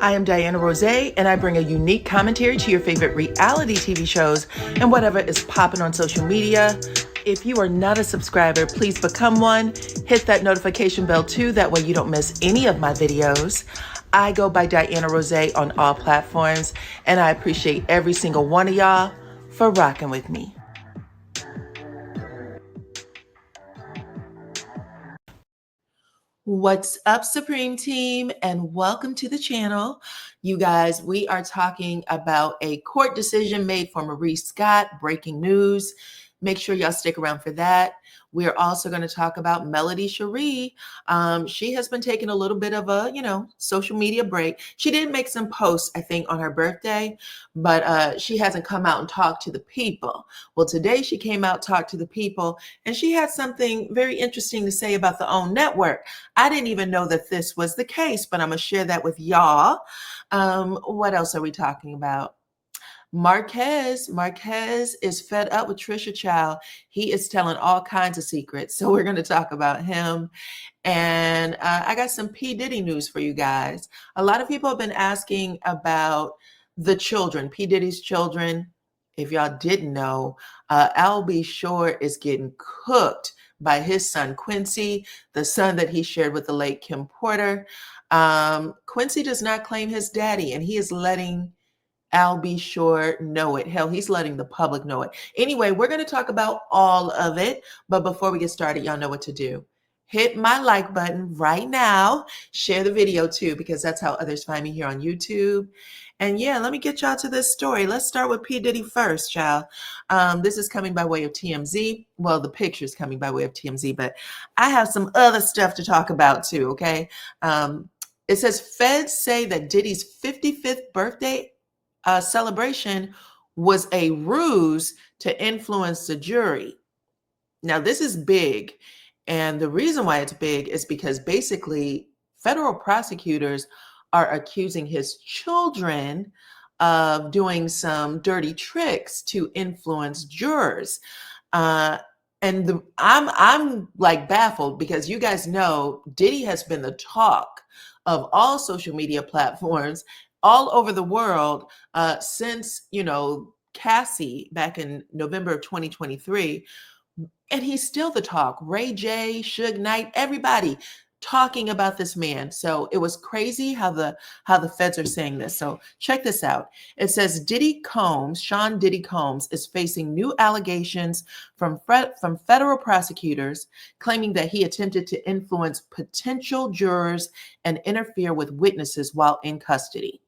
I am DYANAROZAY, and I bring a unique commentary to your favorite reality TV shows and whatever is popping on social media. If you are not a subscriber, please become one. Hit that notification bell too, that way you don't miss any of my videos. I go by DYANAROZAY on all platforms, and I appreciate every single one of y'all for rocking with me. What's up, Supreme Team, and welcome to the channel. You guys, we are talking about a court decision made for Maurice Scott, breaking news. Make sure y'all stick around for that. We're also going to talk about Melody Sheree. She has been taking a little bit of a, social media break. She did make some posts, I think, on her birthday, but she hasn't come out and talked to the people. Well, today she came out, talked to the people, and she had something very interesting to say about the OWN network. I didn't even know that this was the case, but I'm going to share that with y'all. What else are we talking about? Marquez is fed up with Trisha Child. He is telling all kinds of secrets. So we're going to talk about him. And I got some P. Diddy news for you guys. A lot of people have been asking about the children, P. Diddy's children. If y'all didn't know, Al B. Shore is getting cooked by his son, Quincy, the son that he shared with the late Kim Porter. Quincy does not claim his daddy, and he is letting Al B. Shore know it. Hell, he's letting the public know it. Anyway, we're going to talk about all of it. But before we get started, y'all know what to do. Hit my like button right now. Share the video too, because that's how others find me here on YouTube. And yeah, let me get y'all to this story. Let's start with P. Diddy first, child. This is coming by way of TMZ. Well, the picture's coming by way of TMZ, but I have some other stuff to talk about too, okay? It says feds say that Diddy's 55th birthday celebration was a ruse to influence the jury. Now, this is big. And the reason why it's big is because basically federal prosecutors are accusing his children of doing some dirty tricks to influence jurors. I'm like baffled because you guys know Diddy has been the talk of all social media platforms all over the world since, Cassie back in November of 2023. And he's still the talk. Ray J, Suge Knight, everybody talking about this man. So it was crazy how the feds are saying this. So check this out. It says Sean Diddy Combs is facing new allegations from federal prosecutors claiming that he attempted to influence potential jurors and interfere with witnesses while in custody.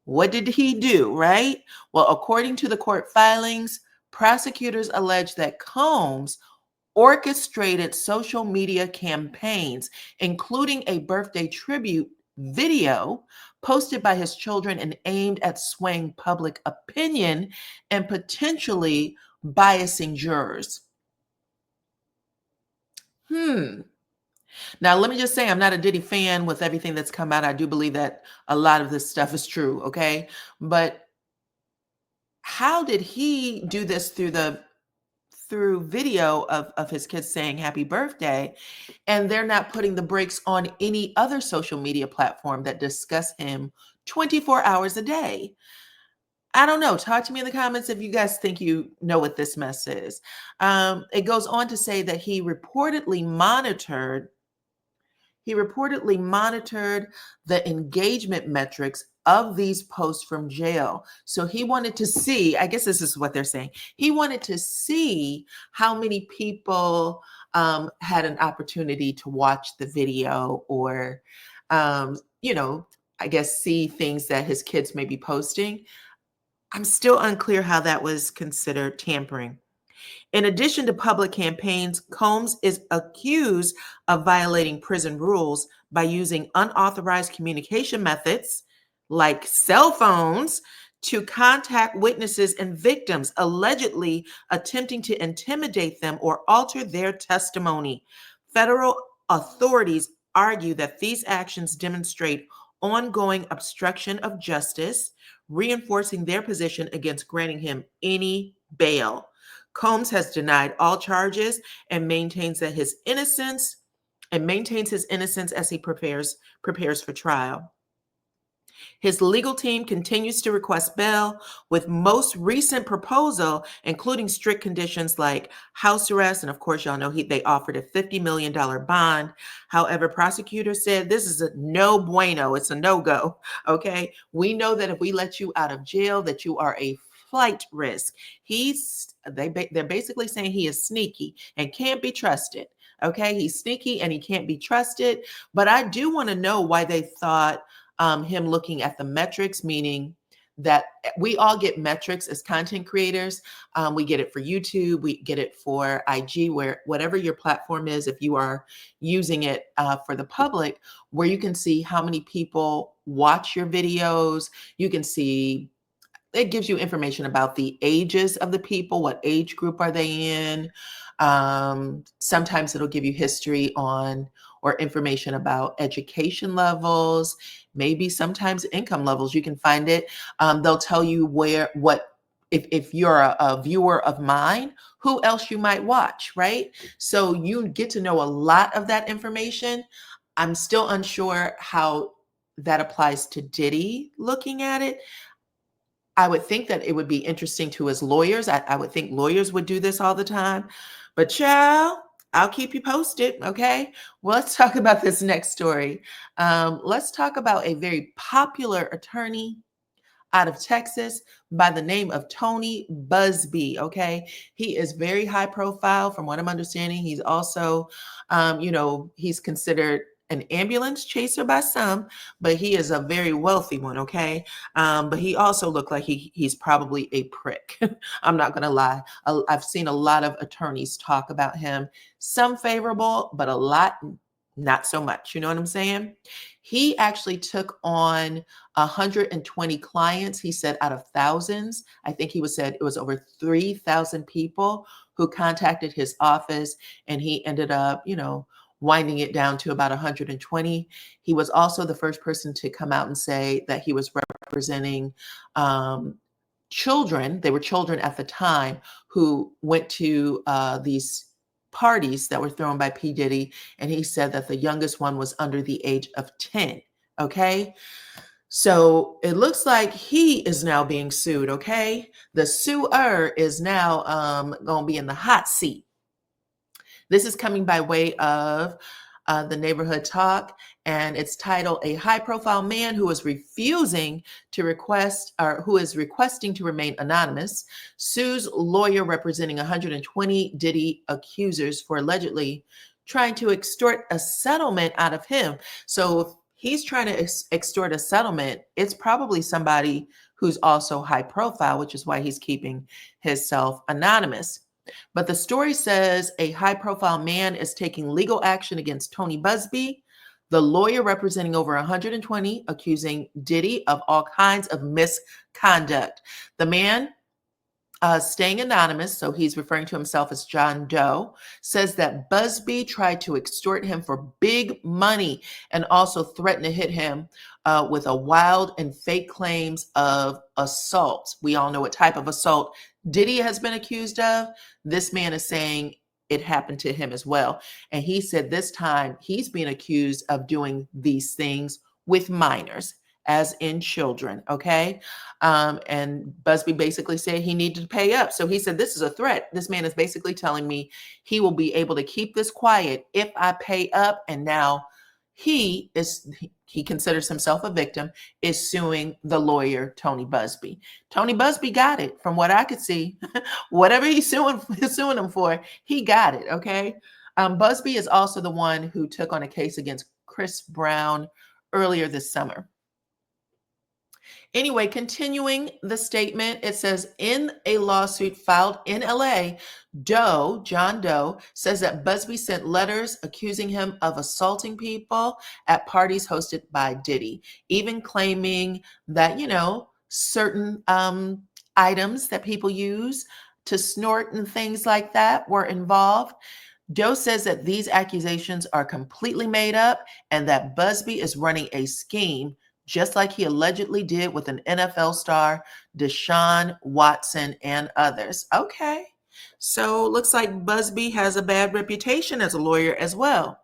What did he do, right? Well, according to the court filings, prosecutors allege that Combs orchestrated social media campaigns, including a birthday tribute video posted by his children and aimed at swaying public opinion and potentially biasing jurors. Now, let me just say, I'm not a Diddy fan with everything that's come out. I do believe that a lot of this stuff is true, okay? But how did he do this through video of his kids saying happy birthday, and they're not putting the brakes on any other social media platform that discuss him 24 hours a day? I don't know. Talk to me in the comments if you guys think you know what this mess is. It goes on to say that he reportedly monitored the engagement metrics of these posts from jail. So he wanted to see, I guess this is what they're saying, he wanted to see how many people had an opportunity to watch the video or, I guess see things that his kids may be posting. I'm still unclear how that was considered tampering. In addition to public campaigns, Combs is accused of violating prison rules by using unauthorized communication methods like cell phones to contact witnesses and victims, allegedly attempting to intimidate them or alter their testimony. Federal authorities argue that these actions demonstrate ongoing obstruction of justice, reinforcing their position against granting him any bail. Combs has denied all charges and maintains his innocence as he prepares for trial. His legal team continues to request bail, with most recent proposal including strict conditions like house arrest. And of course, y'all know they offered a $50 million bond. However, prosecutors said this is a no bueno. It's a no-go. Okay. We know that if we let you out of jail, that you are a flight risk. They're basically saying he is sneaky and can't be trusted. Okay. He's sneaky and he can't be trusted. But I do want to know why they thought him looking at the metrics, meaning that we all get metrics as content creators. We get it for YouTube, we get it for IG, where whatever your platform is, if you are using it for the public, where you can see how many people watch your videos. You can see, it gives you information about the ages of the people, what age group are they in. Sometimes it'll give you history on or information about education levels, maybe sometimes income levels. You can find it. They'll tell you if you're a viewer of mine, who else you might watch, right? So you get to know a lot of that information. I'm still unsure how that applies to Diddy looking at it. I would think that it would be interesting to his lawyers. I would think lawyers would do this all the time. But child, I'll keep you posted, okay? Well, let's talk about this next story. Let's talk about a very popular attorney out of Texas by the name of Tony Buzbee, okay? He is very high profile from what I'm understanding. He's also, he's considered an ambulance chaser by some, but he is a very wealthy one, okay? But he also looked like he's probably a prick. I'm not gonna lie. I've seen a lot of attorneys talk about him, some favorable, but a lot not so much. You know what I'm saying? He actually took on 120 clients. He said out of thousands. I think said it was over 3,000 people who contacted his office, and he ended up, winding it down to about 120. He was also the first person to come out and say that he was representing children. They were children at the time who went to these parties that were thrown by P. Diddy. And he said that the youngest one was under the age of 10. Okay. So it looks like he is now being sued. Okay. The suer is now going to be in the hot seat. This is coming by way of the Neighborhood Talk, and it's titled "A High-Profile Man Who is Refusing to Request or Who is Requesting to Remain Anonymous Sues Lawyer Representing 120 Diddy Accusers for Allegedly Trying to Extort a Settlement Out of Him." So if he's trying to extort a settlement, it's probably somebody who's also high profile, which is why he's keeping himself anonymous. But the story says a high-profile man is taking legal action against Tony Buzbee, the lawyer representing over 120, accusing Diddy of all kinds of misconduct. The man, staying anonymous, so he's referring to himself as John Doe, says that Buzbee tried to extort him for big money and also threatened to hit him with a wild and fake claims of assault. We all know what type of assault Diddy has been accused of. This man is saying it happened to him as well. And he said this time he's being accused of doing these things with minors, as in children, okay? And Buzbee basically said he needed to pay up. So he said, this is a threat. This man is basically telling me he will be able to keep this quiet if I pay up. And now he considers himself a victim, is suing the lawyer, Tony Buzbee. Tony Buzbee got it from what I could see. Whatever he's suing him for, he got it, okay? Buzbee is also the one who took on a case against Chris Brown earlier this summer. Anyway, continuing the statement, it says, in a lawsuit filed in LA, John Doe, says that Buzbee sent letters accusing him of assaulting people at parties hosted by Diddy, even claiming that, certain items that people use to snort and things like that were involved. Doe says that these accusations are completely made up and that Buzbee is running a scheme, just like he allegedly did with an NFL star, Deshaun Watson, and others. Okay, so looks like Buzbee has a bad reputation as a lawyer as well.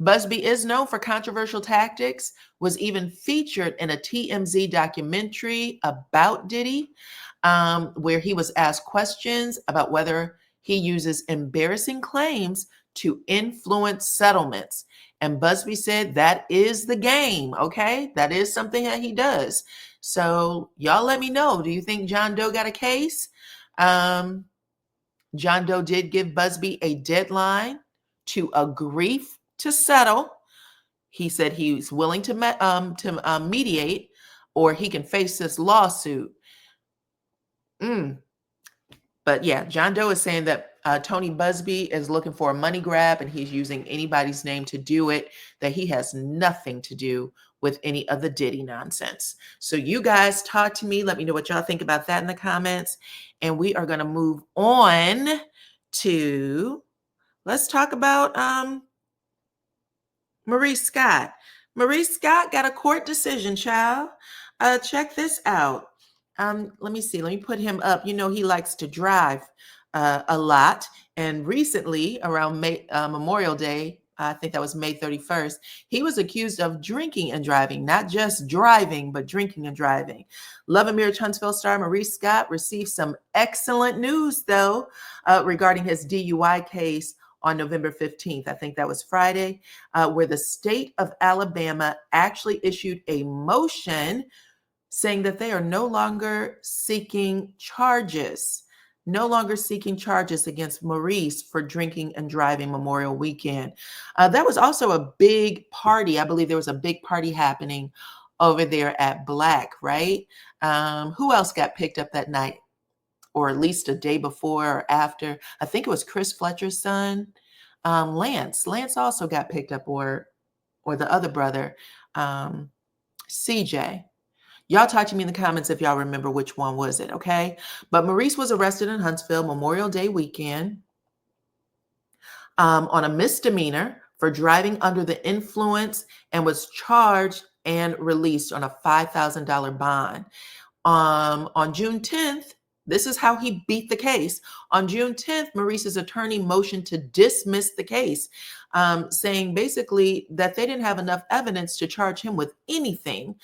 Buzbee is known for controversial tactics, was even featured in a TMZ documentary about Diddy, where he was asked questions about whether he uses embarrassing claims to influence settlements. And Buzbee said that is the game, okay? That is something that he does. So y'all let me know. Do you think John Doe got a case? Um, John Doe did give Buzbee a deadline to agree to settle. He said he's willing to mediate, or he can face this lawsuit. But yeah, John Doe is saying that Tony Buzbee is looking for a money grab, and he's using anybody's name to do it, that he has nothing to do with any of the Diddy nonsense. So you guys talk to me. Let me know what y'all think about that in the comments. And we are going to move on to, let's talk about Maurice Scott. Maurice Scott got a court decision, child. Check this out. Let me see. Let me put him up. You know, he likes to drive a lot. And recently, around Memorial Day, I think that was May 31st, he was accused of drinking and driving, not just driving, but drinking and driving. Love and Marriage Huntsville star Maurice Scott received some excellent news, though, regarding his DUI case on November 15th. I think that was Friday, where the state of Alabama actually issued a motion saying that they are no longer seeking charges against Maurice for drinking and driving Memorial Weekend. That was also a big party. I believe there was a big party happening over there at Black, right? Who else got picked up that night? Or at least a day before or after? I think it was Chris Fletcher's son, Lance. Lance also got picked up, or the other brother, CJ. Y'all talk to me in the comments if y'all remember which one was it, okay? But Maurice was arrested in Huntsville Memorial Day weekend on a misdemeanor for driving under the influence, and was charged and released on a $5,000 bond. On June 10th, this is how he beat the case. On June 10th, Maurice's attorney motioned to dismiss the case, saying basically that they didn't have enough evidence to charge him with anything.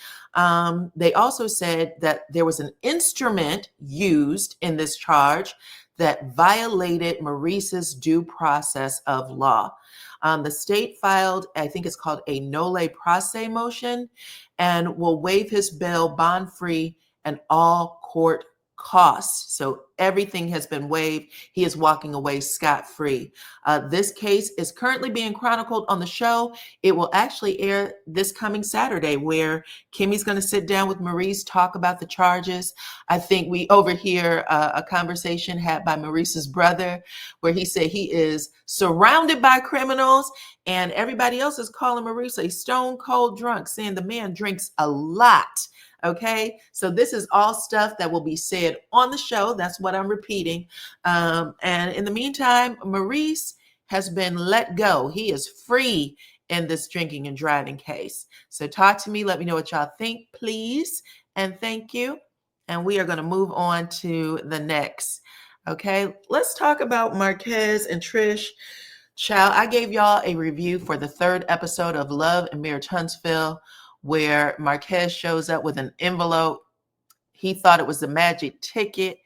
They also said that there was an instrument used in this charge that violated Maurice's due process of law. The state filed, I think it's called a nolle prosse motion, and will waive his bail, bond free, and all court costs. So everything has been waived. He is walking away scot-free. This case is currently being chronicled on the show. It will actually air this coming Saturday, where Kimmy's going to sit down with Maurice, talk about the charges. I think we overhear a conversation had by Maurice's brother, where he said he is surrounded by criminals, and everybody else is calling Maurice a stone cold drunk, saying the man drinks a lot. Okay, so this is all stuff that will be said on the show. That's what I'm repeating. And in the meantime, Maurice has been let go. He is free in this drinking and driving case. So talk to me. Let me know what y'all think, please. And thank you. And we are going to move on to the next. Okay, let's talk about Marquez and Trish. Child, I gave y'all a review for the 3rd episode of Love and Marriage Huntsville, where Marquez shows up with an envelope. He thought it was the magic ticket.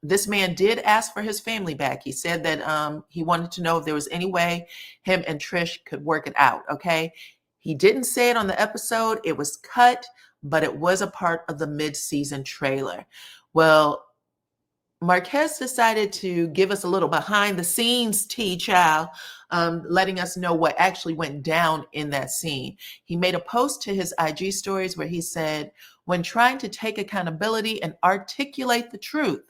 This man did ask for his family back. He said that he wanted to know if there was any way him and Trish could work it out, okay? He didn't say it on the episode. It was cut, but it was a part of the mid-season trailer. Well, Marquez decided to give us a little behind the scenes tea, child, letting us know what actually went down in that scene. He made a post to his IG stories where he said, when trying to take accountability and articulate the truth,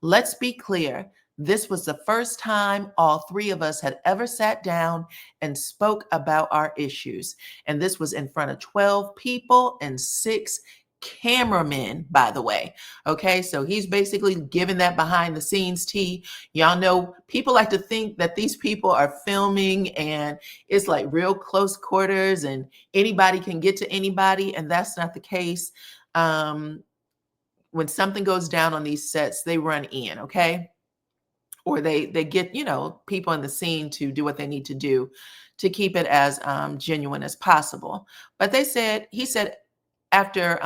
let's be clear. This was the first time all 3 of us had ever sat down and spoke about our issues. And this was in front of 12 people and 6 cameramen, by the way. Okay, so he's basically giving that behind the scenes tea. Y'all know people like to think that these people are filming and it's like real close quarters and anybody can get to anybody, and that's not the case. When something goes down on these sets, they run in, okay? or they get, people in the scene to do what they need to do to keep it as genuine as possible. But he said, after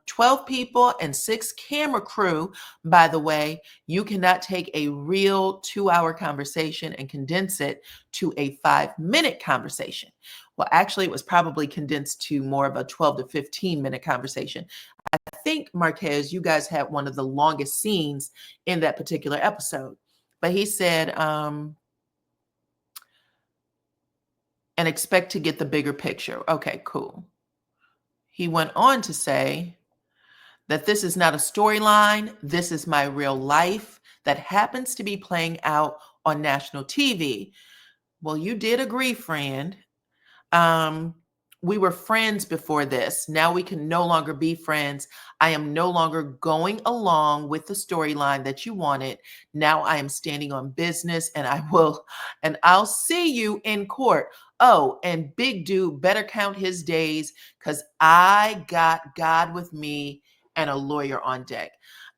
12 people and 6 camera crew, by the way, you cannot take a real 2-hour conversation and condense it to a 5-minute conversation. Well, actually, it was probably condensed to more of a 12 to 15-minute conversation. I think, Marquez, you guys had one of the longest scenes in that particular episode. But he said, and expect to get the bigger picture. Okay, cool. He went on to say that this is not a storyline. This is my real life that happens to be playing out on national TV. Well, you did agree, friend. We were friends before this. Now we can no longer be friends. I am no longer going along with the storyline that you wanted. Now I am standing on business, and I'll see you in court. Oh, and big dude better count his days, because I got God with me and a lawyer on deck.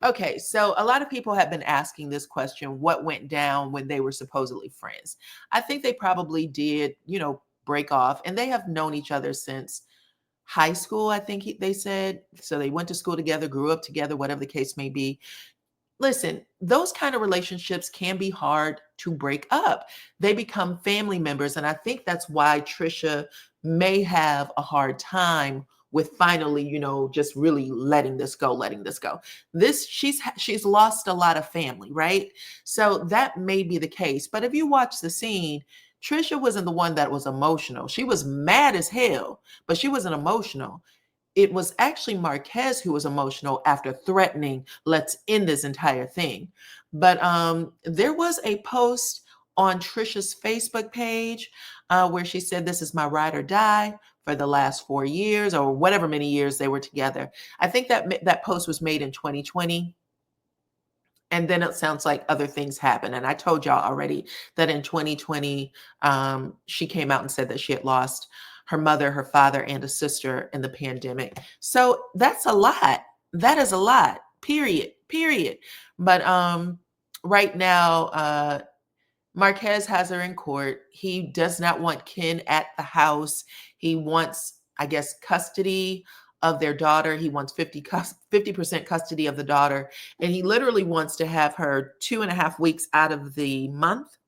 Okay, so a lot of people have been asking this question: what went down when they were supposedly friends? I think they probably did, break off, and they have known each other since high school, I think they said. So they went to school together, grew up together, whatever the case may be. Listen, those kind of relationships can be hard to break up. They become family members, and I think that's why Trisha may have a hard time with finally, just really letting this go. She's lost a lot of family, right? So that may be the case. But if you watch the scene, Trisha wasn't the one that was emotional. She was mad as hell, but she wasn't emotional. It was actually Marquez who was emotional after threatening, let's end this entire thing. But there was a post on Trisha's Facebook page where she said, this is my ride or die for the last 4 years, or whatever many years they were together. I think that post was made in 2020. And then it sounds like other things happen. And I told y'all already that in 2020, she came out and said that she had lost her mother, her father, and a sister in the pandemic. So that's a lot. That is a lot, period. But right now, Marquez has her in court. He does not want Ken at the house. He wants, I guess, custody of their daughter. He wants 50% custody of the daughter. And he literally wants to have her 2.5 weeks out of the month.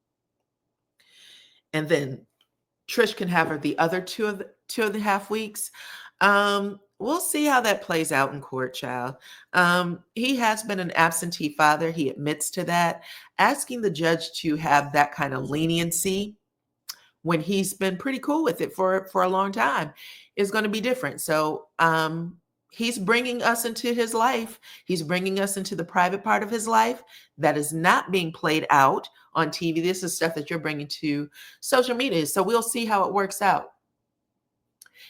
And then Trish can have her the other 2.5 weeks. We'll see how that plays out in court, child. He has been an absentee father. He admits to that. Asking the judge to have that kind of leniency when he's been pretty cool with it for a long time is going to be different. So he's bringing us into his life. He's bringing us into the private part of his life that is not being played out on TV. This is stuff that you're bringing to social media. So we'll see how it works out.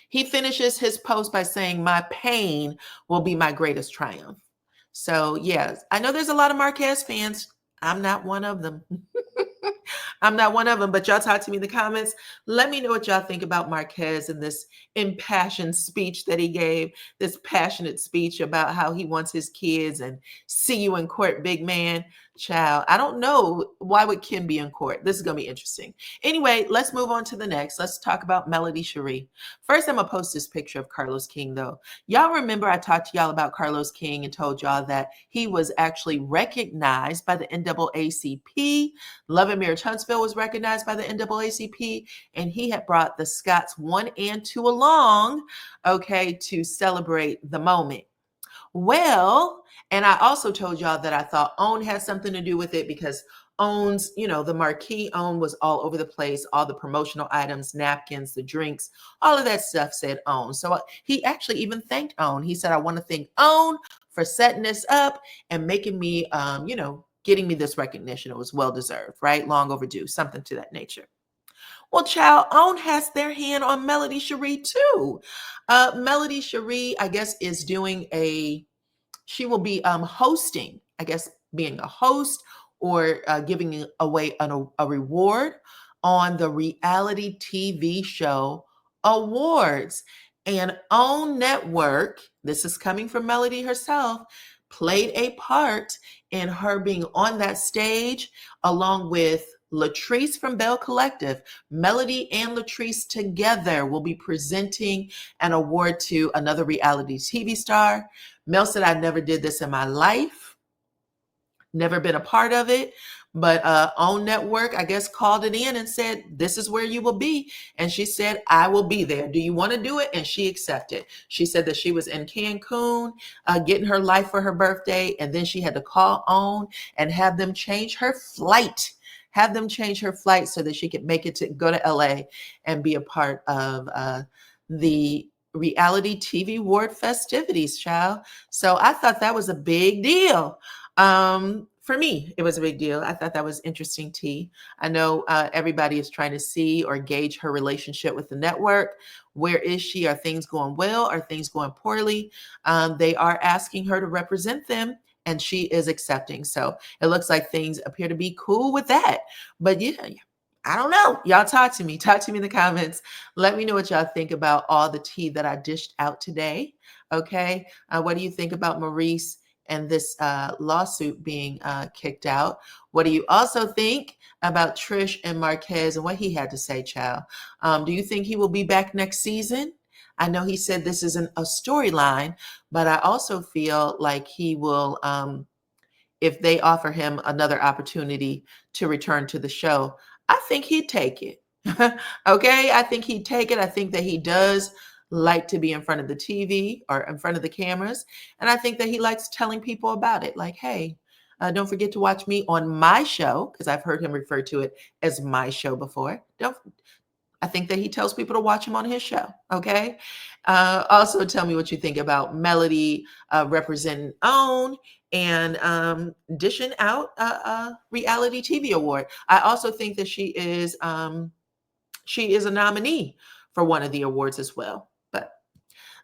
He finishes his post by saying, my pain will be my greatest triumph. So yes, I know there's a lot of Marquez fans. I'm not one of them. I'm not one of them, but y'all talk to me in the comments. Let me know what y'all think about Marquez and this impassioned speech that he gave, this passionate speech about how he wants his kids and see you in court, big man. Child, I don't know. Why would Kim be in court? This is going to be interesting. Anyway, let's move on to the next. Let's talk about Melody Sheree. First, I'm going to post this picture of Carlos King, though. Y'all remember I talked to y'all about Carlos King and told y'all that he was actually recognized by the NAACP. Love and Marriage Huntsville was recognized by the NAACP, and he had brought the Scotts 1 and 2 along, okay, to celebrate the moment. Well, and I also told y'all that I thought OWN had something to do with it, because OWN's, the marquee OWN was all over the place, all the promotional items, napkins, the drinks, all of that stuff said OWN. So he actually even thanked OWN. He said, I want to thank OWN for setting this up and making me, getting me this recognition. It was well-deserved, right? Long overdue, something to that nature. Well, child, OWN has their hand on Melody Sheree too. Melody Sheree, I guess, is doing she will be hosting, I guess, being a host or giving away a reward on the reality TV show Awards. And OWN Network, this is coming from Melody herself, played a part in her being on that stage, along with Latrice from Bell Collective. Melody and Latrice together will be presenting an award to another reality TV star. Mel said, I never did this in my life, never been a part of it. But OWN Network, I guess, called it in and said, this is where you will be. And she said, I will be there. Do you want to do it? And she accepted. She said that she was in Cancun getting her life for her birthday. And then she had to call OWN and have them change her flight. Have them change her flight so that she could make it to go to LA and be a part of the reality TV award festivities, child. So I thought that was a big deal. For me, it was a big deal. I thought that was interesting, T. I know everybody is trying to see or gauge her relationship with the network. Where is she? Are things going well? Are things going poorly? They are asking her to represent them, and she is accepting. So it looks like things appear to be cool with that. But yeah, I don't know. Y'all talk to me. Talk to me in the comments. Let me know what y'all think about all the tea that I dished out today. Okay. What do you think about Maurice and this lawsuit being kicked out? What do you also think about Trish and Marquez and what he had to say, child? Do you think he will be back next season? I know he said this isn't a storyline, but I also feel like he will, if they offer him another opportunity to return to the show, I think he'd take it. Okay, I think he'd take it. I think that he does like to be in front of the TV or in front of the cameras. And I think that he likes telling people about it. Like, hey, don't forget to watch me on my show, because I've heard him refer to it as my show before. I think that he tells people to watch him on his show. Okay. Also, tell me what you think about Melody representing OWN and dishing out a reality TV award. I also think that she is a nominee for one of the awards as well. But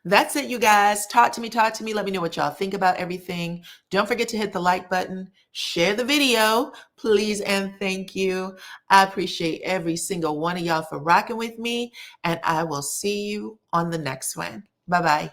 that's it, you guys. Talk to me. Let me know what y'all think about everything. Don't forget to hit the like button, share the video, please, and thank you. I appreciate every single one of y'all for rocking with me, and I will see you on the next one. Bye-bye.